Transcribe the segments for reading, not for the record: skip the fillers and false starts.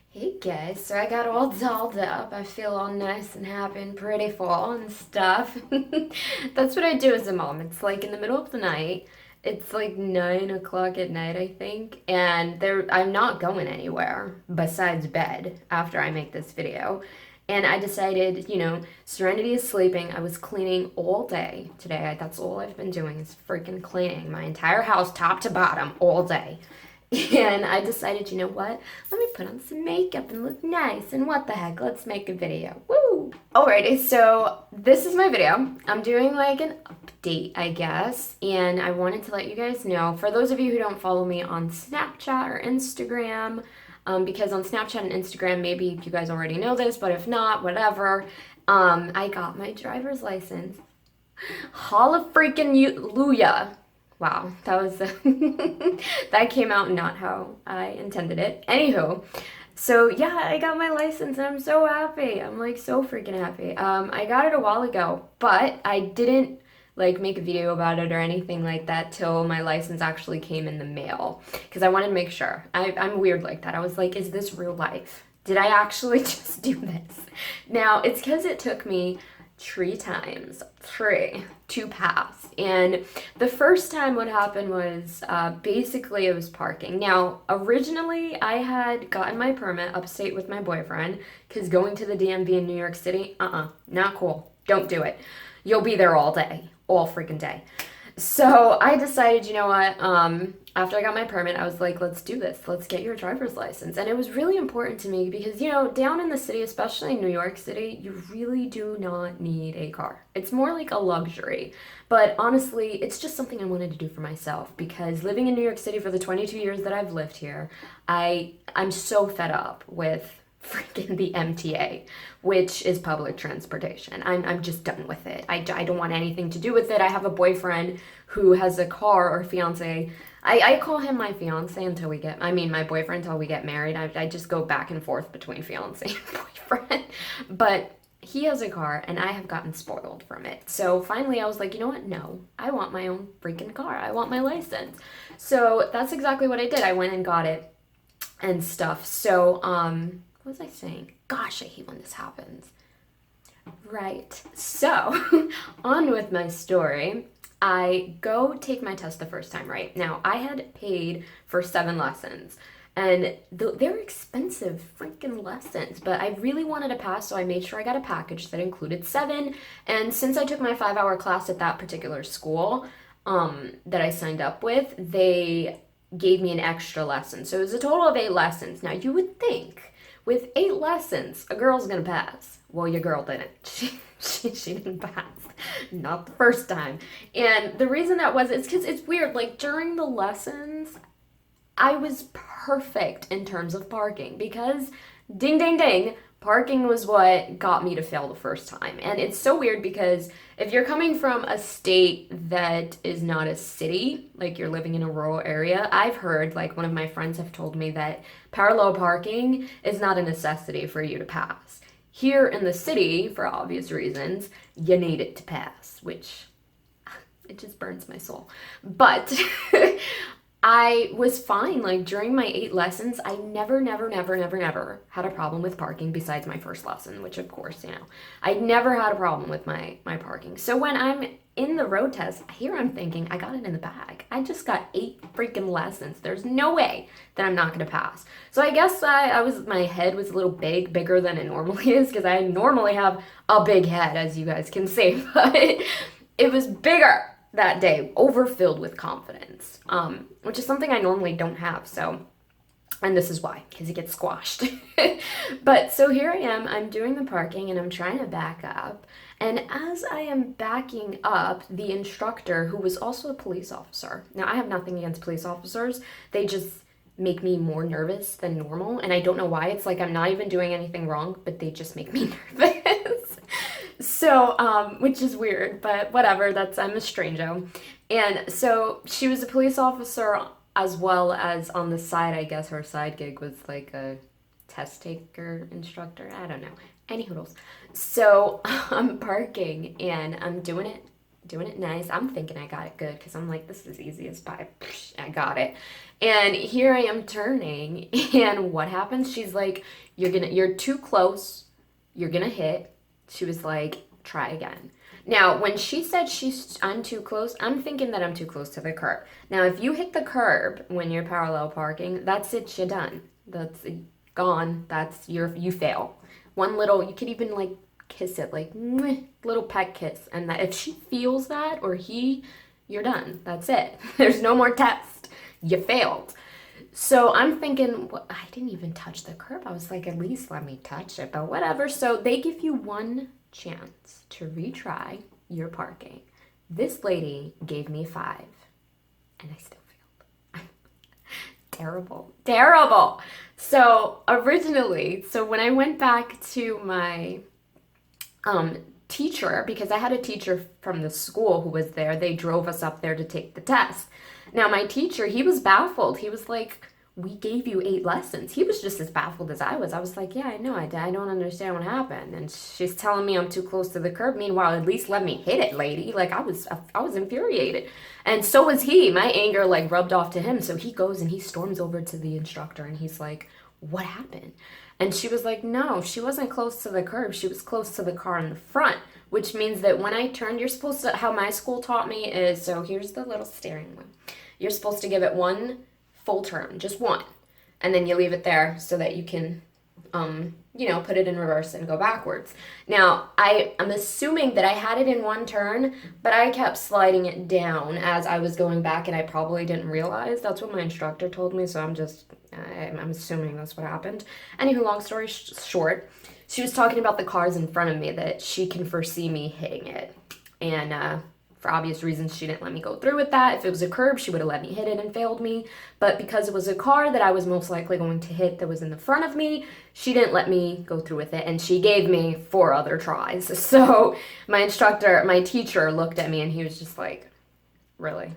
Hey guys, so I got all dolled up. I feel all nice and happy and pretty full and stuff. That's what I do as a mom. It's like in the middle of the night. It's like 9 o'clock at night, I think, and I'm not going anywhere besides bed after I make this video. And I decided, Serenity is sleeping. I was cleaning all day today. That's all I've been doing is freaking cleaning my entire house top to bottom all day. And I decided, you know what? Let me put on some makeup and look nice. And what the heck? Let's make a video. Woo! Alrighty, so this is my video. I'm doing like an update, I guess. And I wanted to let you guys know, for those of you who don't follow me on Snapchat or Instagram, because on Snapchat and Instagram, maybe you guys already know this, but if not, whatever. I got my driver's license. Holla freaking Luya. Wow, that was that came out not how I intended it. Anywho, so yeah, I got my license and I'm so happy. I'm like so freaking happy. I got it a while ago, but I didn't like make a video about it or anything like that till my license actually came in the mail because I wanted to make sure. I'm weird like that. I was like, is this real life? Did I actually just do this? Now, it's because it took me three to pass. And the first time what happened was basically it was parking. Now, originally I had gotten my permit upstate with my boyfriend because going to the DMV in New York City, not cool. Don't do it. You'll be there all day, all freaking day. So I decided, you know what? After I got my permit, I was like, let's do this. Let's get your driver's license. And it was really important to me because, down in the city, especially in New York City, you really do not need a car. It's more like a luxury. But honestly, it's just something I wanted to do for myself because living in New York City for the 22 years that I've lived here, I'm so fed up with freaking the MTA, which is public transportation. I'm just done with it. I don't want anything to do with it. I have a boyfriend who has a car or fiance. I call him my fiance until my boyfriend until we get married. I just go back and forth between fiance and boyfriend. But he has a car and I have gotten spoiled from it. So finally I was like, you know what? No, I want my own freaking car. I want my license. So that's exactly what I did. I went and got it and stuff. So, what was I saying? Gosh, I hate when this happens. Right. So, on with my story. I go take my test the first time, right? Now, I had paid for 7 lessons, and they're expensive freaking lessons, but I really wanted to pass, so I made sure I got a package that included 7. And since I took my 5-hour class at that particular school that I signed up with, they gave me an extra lesson. So it was a total of 8 lessons. Now, you would think with 8 lessons, a girl's gonna pass. Well, your girl didn't. She didn't pass. Not the first time. And the reason that was, it's because it's weird. Like, during the lessons, I was perfect in terms of parking because ding, ding, ding, parking was what got me to fail the first time. And it's so weird because if you're coming from a state that is not a city, like you're living in a rural area, I've heard, like one of my friends have told me that parallel parking is not a necessity for you to pass. Here in the city, for obvious reasons, you need it to pass, which it just burns my soul. But I was fine. Like during my 8 lessons, I never had a problem with parking besides my first lesson, which of course, I never had a problem with my parking. So when I'm in the road test, here I'm thinking, I got it in the bag. I just got 8 freaking lessons. There's no way that I'm not gonna pass. So I guess my head was a little bigger than it normally is, because I normally have a big head, as you guys can see, but it was bigger that day, overfilled with confidence, which is something I normally don't have. So, and this is why, because it gets squashed. But so here I am, I'm doing the parking and I'm trying to back up. And as I am backing up, the instructor, who was also a police officer, now I have nothing against police officers, they just make me more nervous than normal. And I don't know why. It's like I'm not even doing anything wrong, but they just make me nervous. So, which is weird, but whatever, I'm a strango. And so she was a police officer as well as on the side, I guess her side gig was like a test taker instructor. I don't know. Any hoodles. So I'm parking and I'm doing it doing it nice. I'm thinking I got it good because I'm like, this is easy as pie. Psh, I got it. And here I am turning, and what happens? She's like, you're too close. You're gonna hit. She was like, try again. Now, when she said I'm too close, I'm thinking that I'm too close to the curb. Now, if you hit the curb when you're parallel parking, that's it, you're done. That's gone. You fail. One little, you could even like kiss it, like little pet kiss. And that if she feels that or he, you're done. That's it. There's no more test. You failed. So I'm thinking, well, I didn't even touch the curb. I was like, at least let me touch it, but whatever. So they give you one chance to retry your parking. This lady gave me 5, and I still failed. Terrible, terrible. So originally, when I went back to my teacher, because I had a teacher from the school who was there, they drove us up there to take the test. Now my teacher, he was baffled. He was like, we gave you 8 lessons. He was just as baffled as I was. I was like, yeah, I know. I don't understand what happened. And she's telling me I'm too close to the curb. Meanwhile, at least let me hit it, lady. Like I was infuriated. And so was he. My anger like rubbed off to him. So he goes and he storms over to the instructor and he's like, what happened? And she was like, no, she wasn't close to the curb. She was close to the car in the front, which means that when I turned, you're supposed to, how my school taught me is, so here's the little steering wheel. You're supposed to give it one full turn, just one. And then you leave it there so that you can, put it in reverse and go backwards. Now, I'm assuming that I had it in one turn, but I kept sliding it down as I was going back, and I probably didn't realize. That's what my instructor told me, so I'm assuming that's what happened. Anywho, long story short, she was talking about the cars in front of me, that she can foresee me hitting it. And for obvious reasons, she didn't let me go through with that. If it was a curb, she would have let me hit it and failed me. But because it was a car that I was most likely going to hit that was in the front of me, she didn't let me go through with it. And she gave me 4 other tries. So my teacher looked at me and he was just like, really?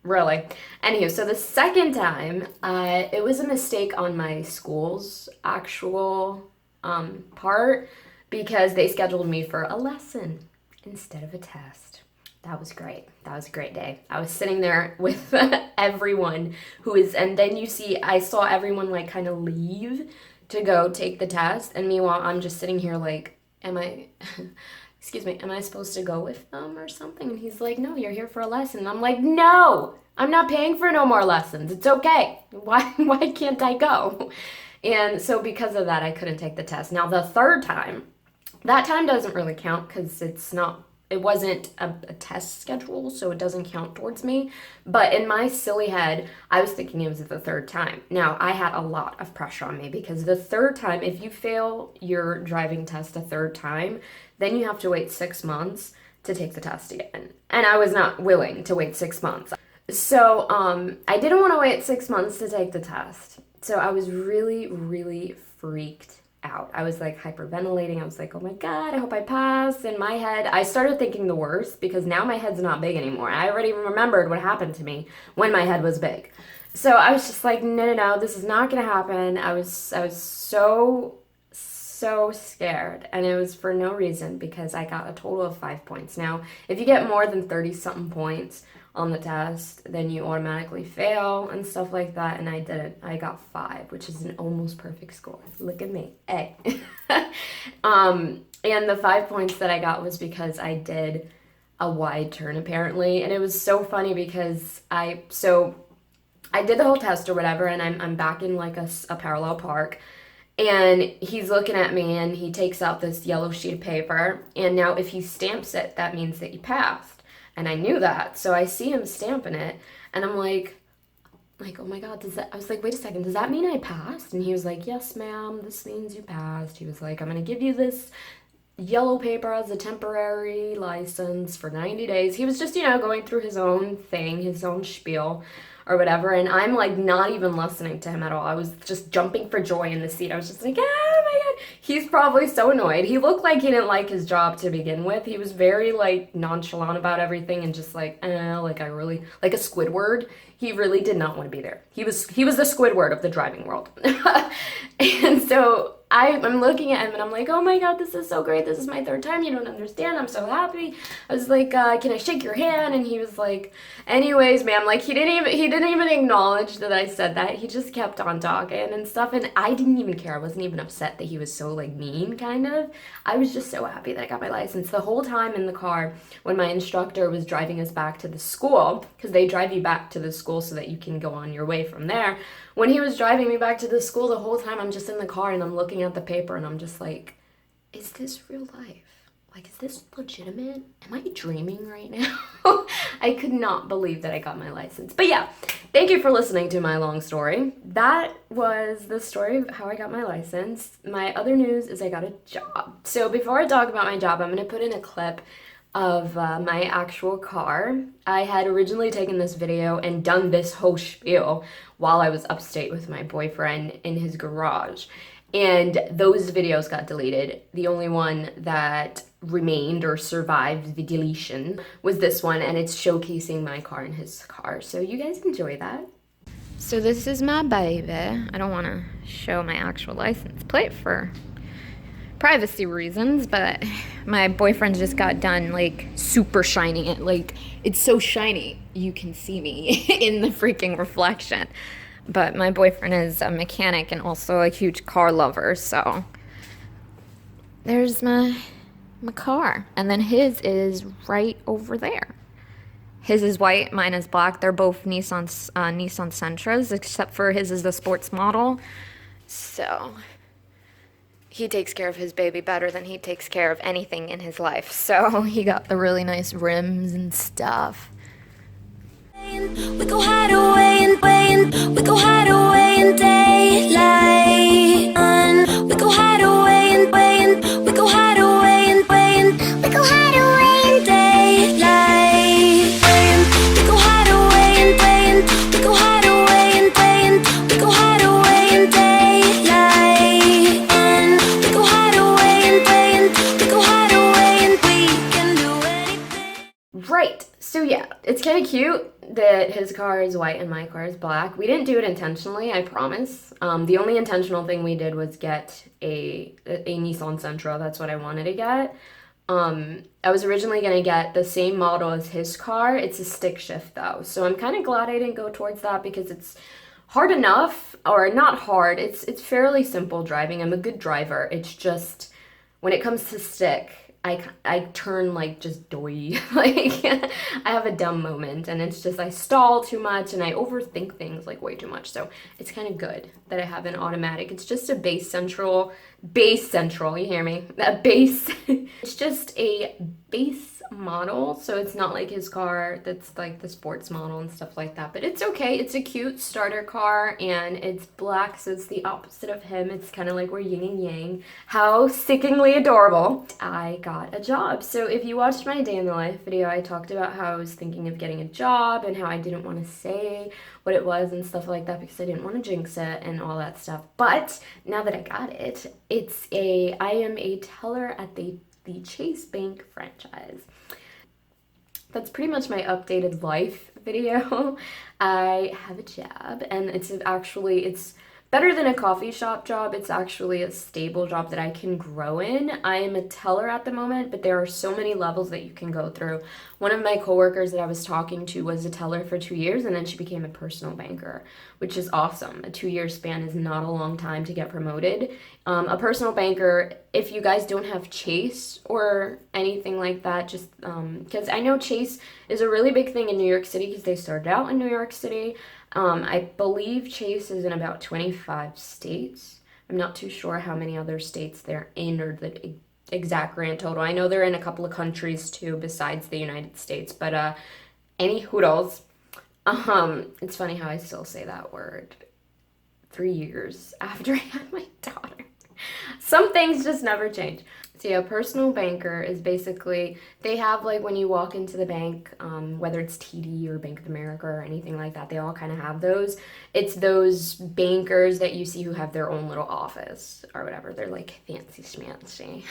Really? Anywho, so the second time, it was a mistake on my school's actual part, because they scheduled me for a lesson instead of a test. That was great. That was a great day. I was sitting there with everyone and then I saw everyone like kind of leave to go take the test. And meanwhile, I'm just sitting here like, am I supposed to go with them or something? And he's like, no, you're here for a lesson. And I'm like, no, I'm not paying for no more lessons. It's okay. Why can't I go? And so because of that, I couldn't take the test. Now the third time, that time doesn't really count because it wasn't a test schedule, so it doesn't count towards me. But in my silly head, I was thinking it was the third time. Now, I had a lot of pressure on me because the third time, if you fail your driving test a third time, then you have to wait 6 months to take the test again. And I was not willing to wait 6 months. So I didn't want to wait 6 months to take the test. So I was really, really freaked out. I was like hyperventilating. I was like, oh my God, I hope I pass. In my head, I started thinking the worst because now my head's not big anymore. I already remembered what happened to me when my head was big. So I was just like, no, this is not going to happen. I was so scared, and it was for no reason because I got a total of 5 points. Now, if you get more than 30 something points on the test, then you automatically fail and stuff like that, and I didn't. I got 5, which is an almost perfect score. Look at me. Hey. And the 5 points that I got was because I did a wide turn apparently, and it was so funny because I did the whole test or whatever, and I'm back in like a parallel park. And he's looking at me and he takes out this yellow sheet of paper. And now if he stamps it, that means that you passed. And I knew that. So I see him stamping it. And I'm like, oh my God, I was like, wait a second, does that mean I passed? And he was like, yes, ma'am, this means you passed. He was like, I'm going to give you this yellow paper as a temporary license for 90 days. He was just, going through his own thing, his own spiel or whatever, and I'm like not even listening to him at all. I was just jumping for joy in the seat. I was just like, oh my God. He's probably so annoyed. He looked like he didn't like his job to begin with. He was very like nonchalant about everything and just like a Squidward. He really did not want to be there. He was the Squidward of the driving world. And so I'm looking at him and I'm like, oh my God, this is so great. This is my third time. You don't understand. I'm so happy. I was like, can I shake your hand? And he was like, anyways, ma'am, like he didn't even acknowledge that I said that. He just kept on talking and stuff. And I didn't even care. I wasn't even upset that he was so like mean, kind of. I was just so happy that I got my license. The whole time in the car when my instructor was driving us back to the school, because they drive you back to the school so that you can go on your way from there. When he was driving me back to the school, the whole time I'm just in the car and I'm looking at the paper and I'm just like, is this real life? Like, is this legitimate? Am I dreaming right now? I could not believe that I got my license. But yeah, thank you for listening to my long story. That was the story of how I got my license. My other news is I got a job. So before I talk about my job, I'm going to put in a clip of my actual car. I had originally taken this video and done this whole spiel while I was upstate with my boyfriend in his garage. And those videos got deleted. The only one that remained or survived the deletion was this one, and it's showcasing my car and his car. So you guys enjoy that. So this is my baby. I don't want to show my actual license plate for privacy reasons, but my boyfriend just got done like super shining it. Like, it's so shiny you can see me in the freaking reflection. But my boyfriend is a mechanic and also a huge car lover, so there's my car. And then his is right over there. His is white, mine is black. They're both Nissan Sentras, except for his is the sports model. So he takes care of his baby better than he takes care of anything in his life. So he got the really nice rims and stuff. We go hide away we go hide away in daylight. We go hide away we go hide away we go hide away in daylight. We go hide away we go hide away we go hide away in daylight. We go hide away we go hide away we can do anything. Right. So yeah, it's kind of cute that his car is white and my car is black. We didn't do it intentionally, I promise. The only intentional thing we did was get a Nissan Sentra. That's what I wanted to get. I was originally going to get the same model as his car. It's a stick shift though. So I'm kind of glad I didn't go towards that because it's hard enough, or not hard. It's fairly simple driving. I'm a good driver. It's just when it comes to stick, I turn like just doy. Like I have a dumb moment and it's just I stall too much and I overthink things like way too much. So it's kind of good that I have an automatic. It's just a base central, you hear me? A base. It's just a base model, so it's not like his car that's like the sports model and stuff like that, but it's okay. It's a cute starter car and it's black, so it's the opposite of him. It's kind of like we're yin and yang. How sickingly adorable. I got a job. So if you watched my day in the life video, I talked about how I was thinking of getting a job and how I didn't want to say what it was and stuff like that because I didn't want to jinx it and all that stuff. But now that I got it, I am a teller at the Chase Bank franchise. That's pretty much my updated life video. I have a job and it's better than a coffee shop job. It's actually a stable job that I can grow in. I am a teller at the moment, but there are so many levels that you can go through. One of my coworkers that I was talking to was a teller for 2 years and then she became a personal banker, which is awesome. A 2-year span is not a long time to get promoted. A personal banker, if you guys don't have Chase or anything like that, just because I know Chase is a really big thing in New York City because they started out in New York City. I believe Chase is in about 25 states. I'm not too sure how many other states they're in or the exact grand total. I know they're in a couple of countries too besides the United States, but any hoodles. It's funny how I still say that word 3 years after I had my daughter. Some things just never change. So yeah, personal banker is basically, they have like when you walk into the bank, whether it's TD or Bank of America or anything like that, they all kind of have those. It's those bankers that you see who have their own little office or whatever. They're like fancy schmancy.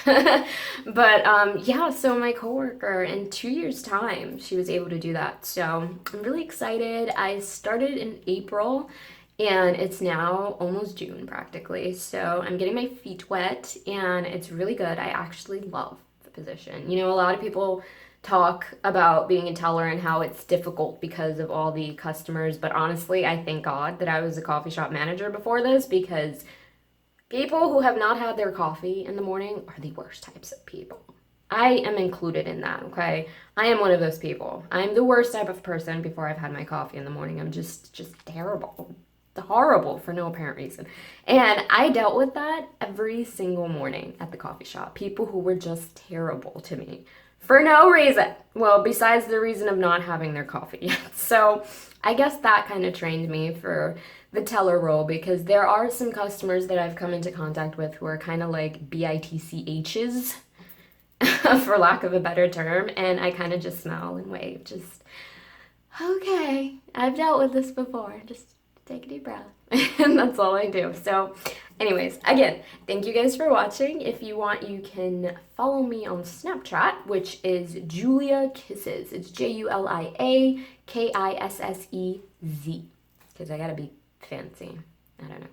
But yeah, so my coworker in 2 years time, she was able to do that. So I'm really excited. I started in April And it's now almost June practically, so I'm getting my feet wet and it's really good. I actually love the position. You know, a lot of people talk about being a teller and how it's difficult because of all the customers, but honestly, I thank God that I was a coffee shop manager before this, because people who have not had their coffee in the morning are the worst types of people. I am included in that, okay? I am one of those people. I'm the worst type of person before I've had my coffee in the morning. I'm just terrible. Horrible for no apparent reason. And I dealt with that every single morning at the coffee shop. People who were just terrible to me for no reason. Well, besides the reason of not having their coffee yet. So I guess that kind of trained me for the teller role, because there are some customers that I've come into contact with who are kind of like BITCHs, for lack of a better term, and I kind of just smile and wave. Just, okay, I've dealt with this before. Just take a deep breath. And that's all I do. So anyways, again, thank you guys for watching. If you want, you can follow me on Snapchat, which is Julia Kisses. It's JuliaKissez, because I gotta be fancy. I don't know.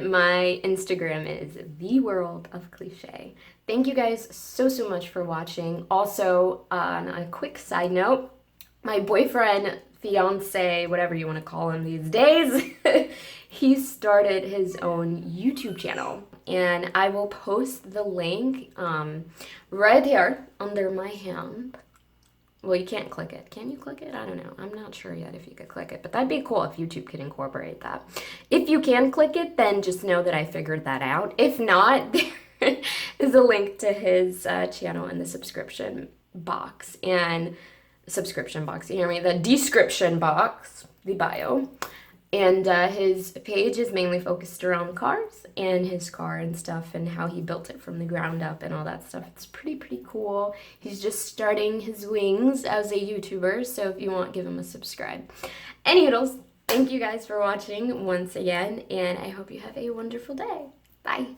My Instagram is The World of Cliche. Thank you guys so much for watching. Also, on a quick side note, my boyfriend, fiance, whatever you want to call him these days, he started his own YouTube channel, and I will post the link right here under my hand. Well, you can't click it. Can you click it? I don't know. I'm not sure yet if you could click it, but that'd be cool if YouTube could incorporate that. If you can click it, then just know that I figured that out. If not, there is a link to his channel in the subscription box. And subscription box, you hear me? The description box, the bio. And his page is mainly focused around cars and his car and stuff, and how he built it from the ground up and all that stuff. It's pretty cool. He's just starting his wings as a YouTuber, so if you want, give him a subscribe. Anyways, thank you guys for watching once again, and I hope you have a wonderful day. Bye.